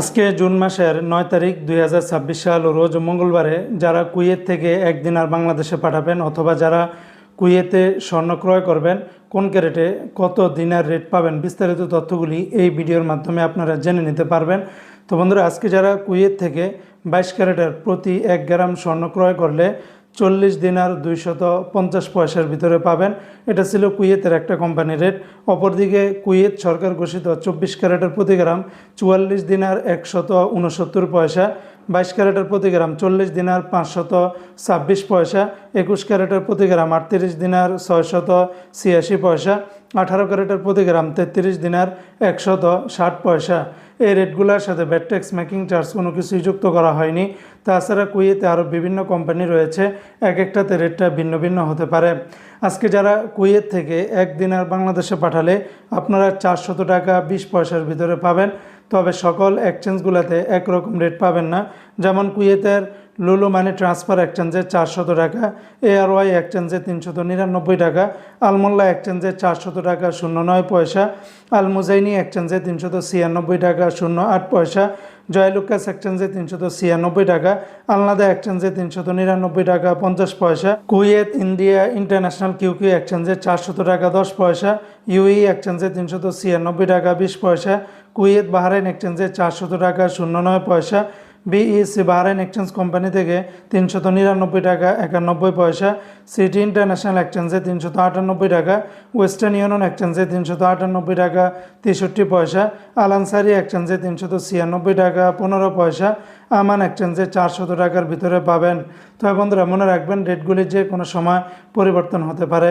আজকে জুন মাসের 9 তারিখ 2026 সাল রোজ মঙ্গলবারে যারা কুয়েত থেকে একদিন আর বাংলাদেশে পাঠাবেন অথবা যারা কুয়েতে স্বর্ণ ক্রয় করবেন কোন ক্যারেটে কত দিনার রেট পাবেন বিস্তারিত তথ্যগুলি এই ভিডিওর মাধ্যমে আপনারা জেনে নিতে পারবেন। তো বন্ধুরা, আজকে যারা কুয়েত থেকে 22 ক্যারেটের প্রতি 1 গ্রাম স্বর্ণ ক্রয় করলে 40 দিনার 250 পয়সার ভিতরে পাবেন। এটা ছিল কুয়েতের একটা কোম্পানির রেট। অপরদিকে কুয়েত সরকার ঘোষিত 24 ক্যারেটের প্রতি গ্রাম 44 দিনার 169 পয়সা, 22 ক্যারেটের প্রতি গ্রাম 40 দিনার 526 পয়সা, 21 ক্যারেটের প্রতি গ্রাম 38 দিনার 686 পয়সা, 18 ক্যারেটের প্রতি গ্রাম 33 দিনার 160 পয়সা। এই রেটগুলোর সাথে ভ্যাট ট্যাক্স মেকিং চার্জ কোনো কিছুই যুক্ত করা হয়নি। তাছাড়া কুয়েতে আরও বিভিন্ন কোম্পানি রয়েছে, এক একটাতে রেটটা ভিন্ন ভিন্ন হতে পারে। আজকে যারা কুয়েত থেকে এক দিনার বাংলাদেশে পাঠালে আপনারা 400 টাকা 20 পয়সার ভিতরে পাবেন। তবে সকল এক্সচেঞ্জগুলোতে একরকম রেট পাবেন না। যেমন কুয়েতের লুলু মানি ট্রান্সফার এক্সচেঞ্জে 400 টাকা, ARY এক্সচেঞ্জে 399 টাকা, আলমোল্লা এক্সচেঞ্জে 400 টাকা 09 পয়সা, আল মুজাইনি এক্সচেঞ্জে 396 টাকা 08 পয়সা, জয়লুকাস এক্সচেঞ্জে 396 টাকা, আলনাদা এক্সচেঞ্জে 399 টাকা 50 পয়সা, কুয়েত ইন্ডিয়া ইন্টারন্যাশনাল কিউকিউ এক্সচেঞ্জে 400 টাকা 10 পয়সা, UAE এক্সচেঞ্জে 396 টাকা 20 পয়সা, কুয়েত বাহরাইন এক্সচেঞ্জে 400 টাকা 09 পয়সা, BEC বাহরাইন এক্সচেঞ্জ কোম্পানি থেকে 399 টাকা 91 পয়সা, সিটি ইন্টারন্যাশনাল এক্সচেঞ্জে 398 টাকা, ওয়েস্টার্ন ইউনিয়ন এক্সচেঞ্জে 398 টাকা 63 পয়সা, আল আনসারি এক্সচেঞ্জে 396 টাকা 15 পয়সা, আমান এক্সচেঞ্জে 400 টাকার ভিতরে পাবেন। তো বন্ধুরা, মনে রাখবেন রেটগুলি যে কোনো সময় পরিবর্তন হতে পারে।